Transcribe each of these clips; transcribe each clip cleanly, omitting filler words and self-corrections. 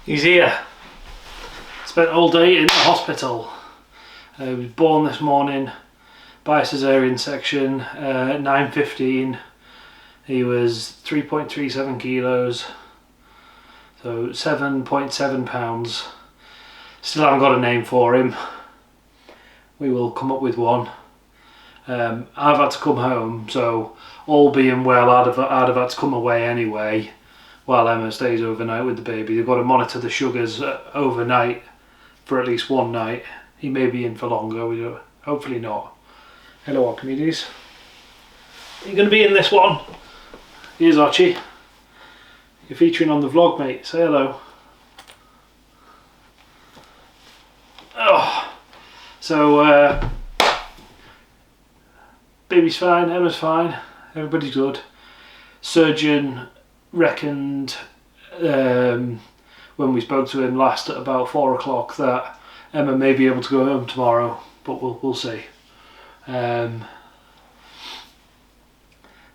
He's here. Spent all day in the hospital. He was born this morning by a cesarean section at 9:15. He was 3.37 kilos, so 7.7 pounds. Still haven't got a name for him. We will come up with one. I've had to come home, so all being well, I'd have had to come away anyway while Emma stays overnight with the baby. They've got to monitor the sugars overnight for at least one night. He may be in for longer, hopefully not. Hello Archimedes. You're going to be in this one. Here's Archie. You're featuring on the vlog, mate. Say hello. Oh, so baby's fine, Emma's fine, everybody's good. Surgeon reckoned when we spoke to him last at about 4 o'clock that Emma may be able to go home tomorrow, but we'll see. So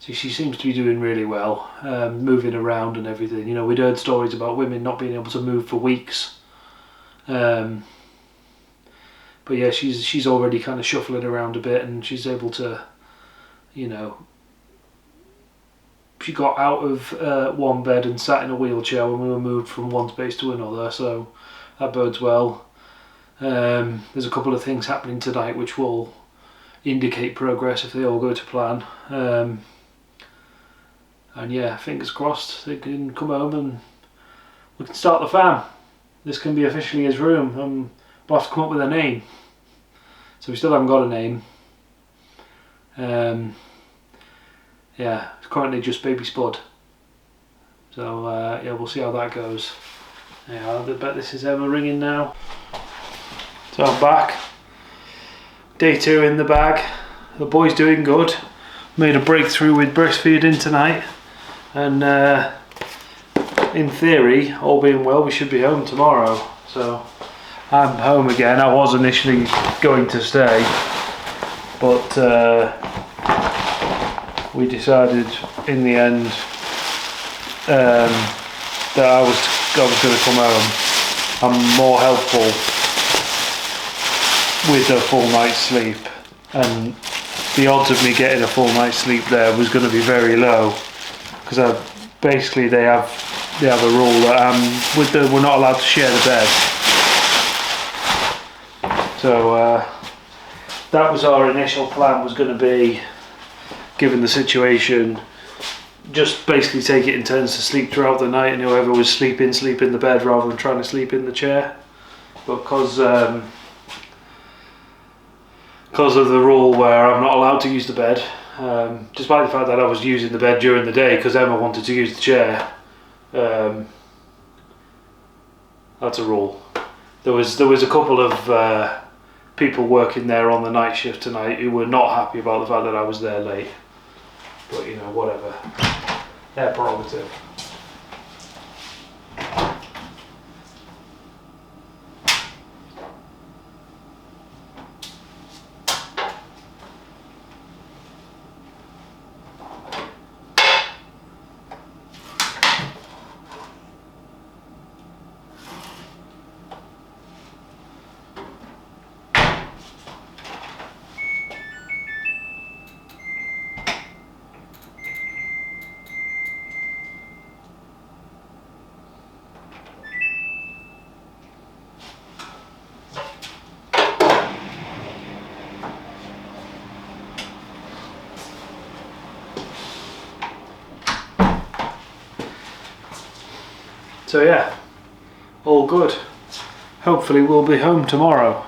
she seems to be doing really well, moving around and everything. You know, we'd heard stories about women not being able to move for weeks. But yeah, she's already kind of shuffling around a bit, and she's able to, you know, she got out of one bed and sat in a wheelchair when we were moved from one space to another, so that bodes well. There's a couple of things happening tonight which will indicate progress if they all go to plan. And yeah, fingers crossed they can come home and we can start the fam. This can be officially his room. We'll have to come up with a name. So we still haven't got a name. Yeah, it's currently just Baby Spud. So yeah, we'll see how that goes. Yeah, I bet this is Emma ringing now. So I'm back. Day 2 in the bag. The boy's doing good. Made a breakthrough with breastfeeding tonight. And in theory, all being well, we should be home tomorrow. So I'm home again. I was initially going to stay, but we decided in the end that I was going to come home. I'm more helpful with a full night's sleep, and the odds of me getting a full night's sleep there was going to be very low, because basically they have a rule that we're not allowed to share the bed. So that was our initial plan, was going to be, given the situation, just basically take it in turns to sleep throughout the night, and whoever was sleeping, sleep in the bed rather than trying to sleep in the chair. But because of the rule where I'm not allowed to use the bed, despite the fact that I was using the bed during the day because Emma wanted to use the chair, that's a rule. There was a couple of people working there on the night shift tonight who were not happy about the fact that I was there late. But you know, whatever. Their prerogative. So yeah, all good. Hopefully we'll be home tomorrow,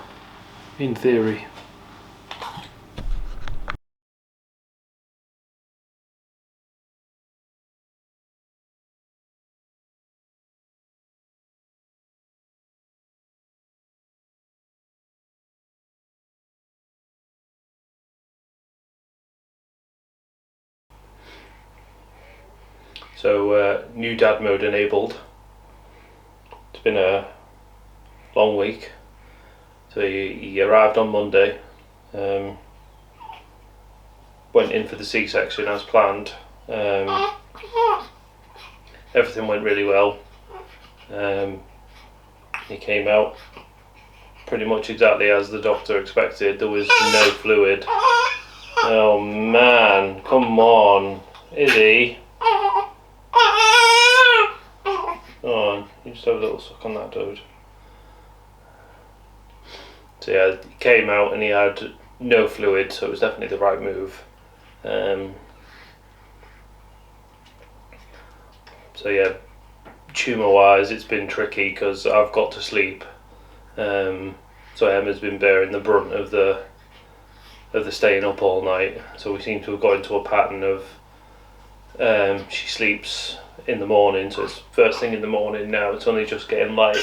in theory. So new dad mode enabled. It's been a long week. So he arrived on Monday, went in for the C-section as planned. Everything went really well. He came out pretty much exactly as the doctor expected. There was no fluid. Oh man, come on, Izzy. Come on, you just have a little suck on that dude. So yeah, he came out and he had no fluid, so it was definitely the right move. So yeah, tumour wise it's been tricky because I've got to sleep. So Emma's been bearing the brunt of the staying up all night. So we seem to have got into a pattern of she sleeps in the morning, so it's first thing in the morning now. It's only just getting light.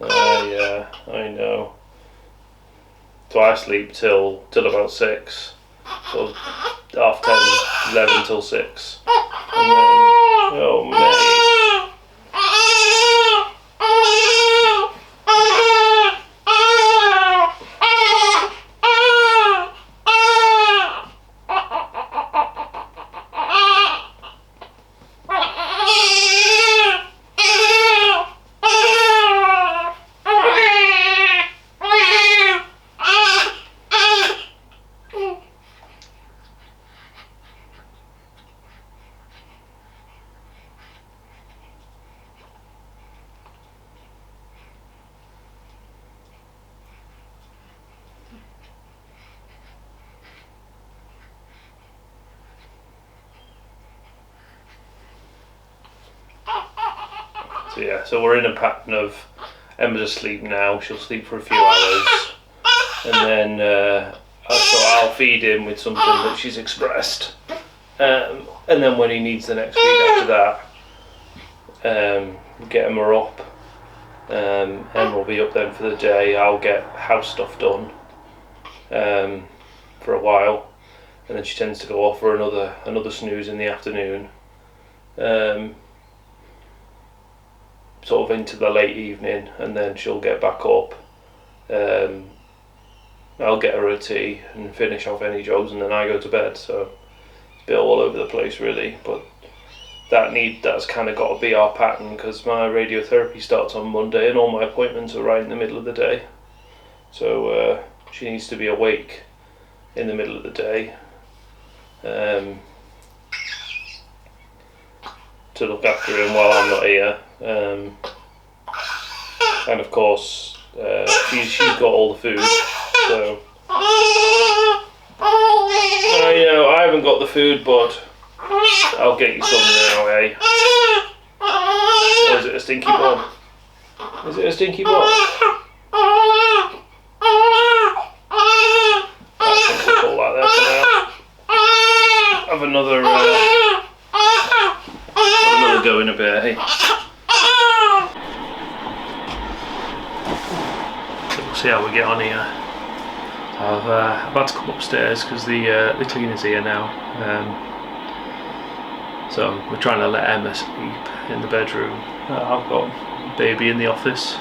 Yeah, I know. So I sleep till about 6. So 10:30, 11 till 6. And then, oh mate. So yeah, so we're in a pattern of Emma's asleep now. She'll sleep for a few hours, and then I'll feed him with something that she's expressed, and then when he needs the next feed after that, get Emma up. Emma will be up then for the day. I'll get house stuff done for a while, and then she tends to go off for another snooze in the afternoon. Sort of into the late evening, and then she'll get back up. I'll get her a tea and finish off any jobs, and then I go to bed. So it's a bit all over the place really, but that's kind of got to be our pattern because my radiotherapy starts on Monday and all my appointments are right in the middle of the day. So she needs to be awake in the middle of the day to look after him while I'm not here. And of course she's got all the food, so I know I haven't got the food, but I'll get you some now, eh? Or is it a stinky bum? Is it a stinky bum? I think we'll call that there for now. Have another go in a bit, eh? We'll see how we get on here. I've had to come upstairs because the cleaner's here now. So we're trying to let Emma sleep in the bedroom. I've got baby in the office.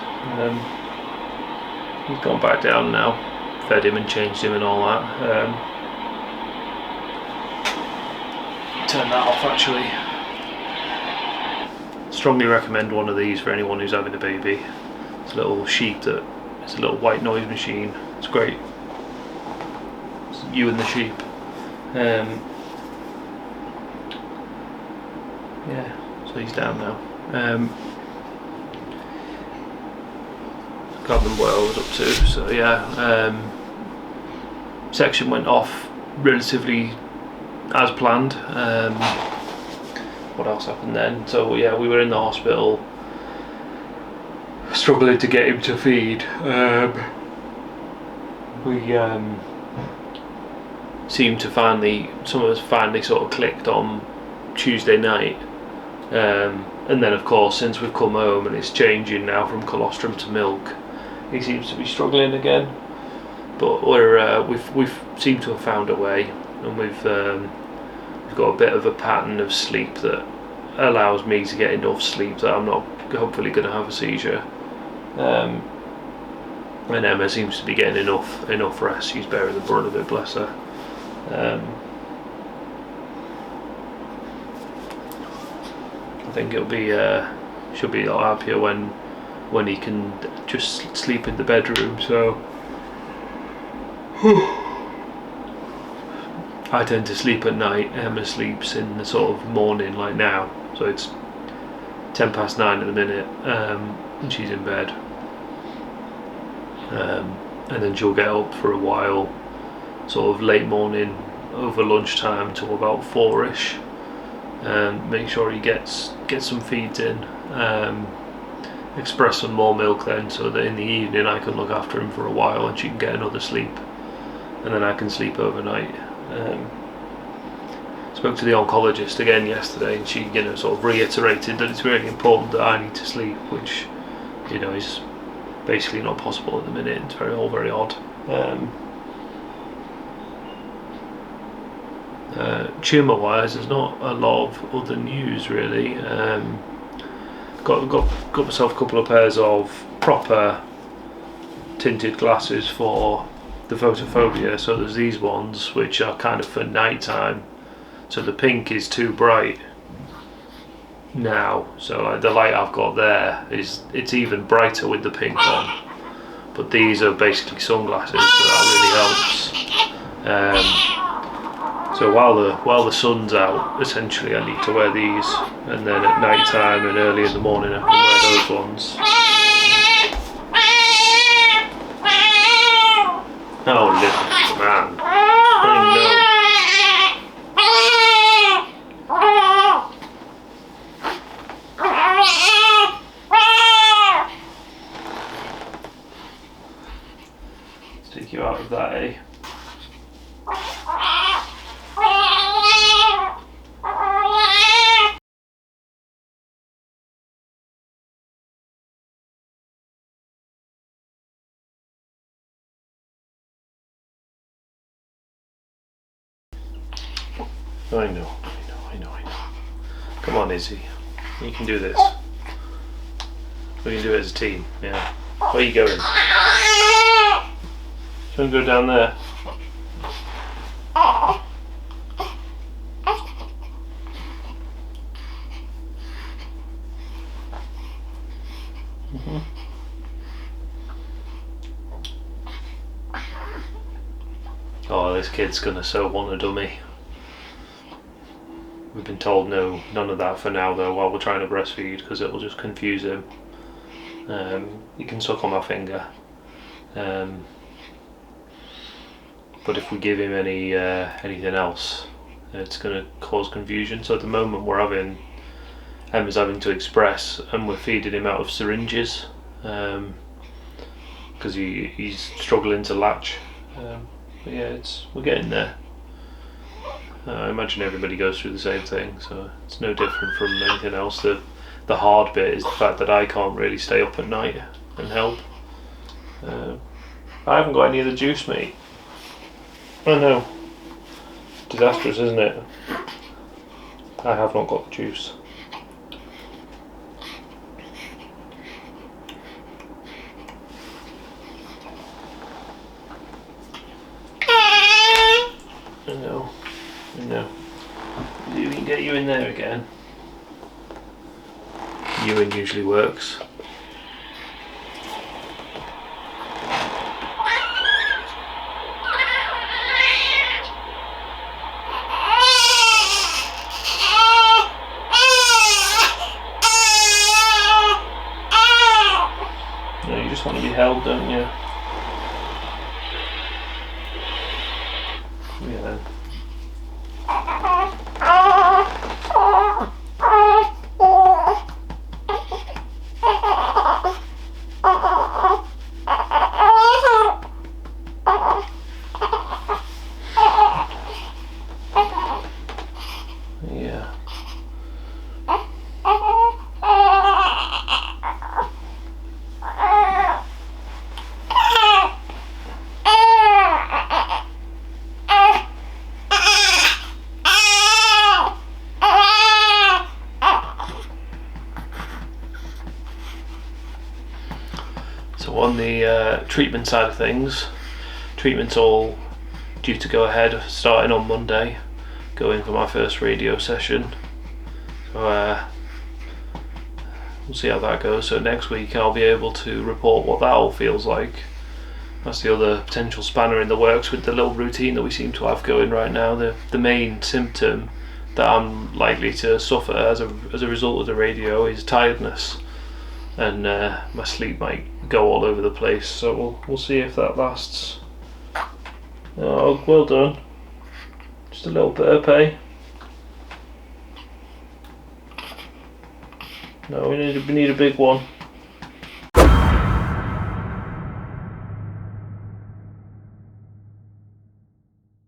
He's gone back down now. Fed him and changed him and all that. Turn that off actually. Strongly recommend one of these for anyone who's having a baby. It's a little sheep it's a little white noise machine. It's great. It's you and the sheep. Yeah, so he's down now. Got them what I was up to. So yeah, section went off relatively as planned. What else happened then? So yeah, we were in the hospital, struggling to get him to feed. We seemed to some of us finally sort of clicked on Tuesday night. And then of course since we've come home and it's changing now from colostrum to milk, he seems to be struggling again. But we've seemed to have found a way, and we've got a bit of a pattern of sleep that allows me to get enough sleep that I'm not hopefully going to have a seizure. And Emma seems to be getting enough rest. She's bearing the brunt of it, bless her. I think she'll be a lot happier when when he can just sleep in the bedroom. So I tend to sleep at night. Emma sleeps in the sort of morning, like now. So it's 9:10 at the minute, and she's in bed. And then she'll get up for a while, sort of late morning, over lunchtime till about 4ish, and make sure he gets some feeds in. Express some more milk then, so that in the evening I can look after him for a while and she can get another sleep, and then I can sleep overnight. Spoke to the oncologist again yesterday, and she, sort of reiterated that it's really important that I need to sleep, which, is basically not possible at the minute. It's all very odd. Tumour wise, there's not a lot of other news really. Got myself a couple of pairs of proper tinted glasses for the photophobia. So there's these ones which are kind of for night time, so the pink is too bright now, so like the light I've got there it's even brighter with the pink on, but these are basically sunglasses, so that really helps. So while the sun's out, essentially I need to wear these, and then at night time and early in the morning I can wear those ones. Oh, little man. I know. Let's take you out of that, eh? I know. Come on, Izzy. You can do this. We can do it as a team, yeah. Where are you going? Do you want to go down there? Oh, this kid's gonna so want a dummy. We've been told no, none of that for now though, while we're trying to breastfeed, because it will just confuse him. He can suck on my finger, but if we give him anything else, it's going to cause confusion. So at the moment Emma's having to express, and we're feeding him out of syringes, because he's struggling to latch. But yeah, we're getting there. I imagine everybody goes through the same thing, so it's no different from anything else. The hard bit is the fact that I can't really stay up at night and help. I haven't got any of the juice, mate. I know. Disastrous, isn't it? I have not got the juice. I know. We can get you in there again. Ewan usually works. No, you just want to be held, don't you? Yeah. Yeah. So on the treatment side of things, treatment's all due to go ahead starting on Monday. Going for my first radio session. So we'll see how that goes. So next week I'll be able to report what that all feels like. That's the other potential spanner in the works with the little routine that we seem to have going right now. The main symptom that I'm likely to suffer as a result of the radio is tiredness, and my sleep might go all over the place. So we'll see if that lasts. Oh, well done. Just a little burp, eh? No, we need a big one.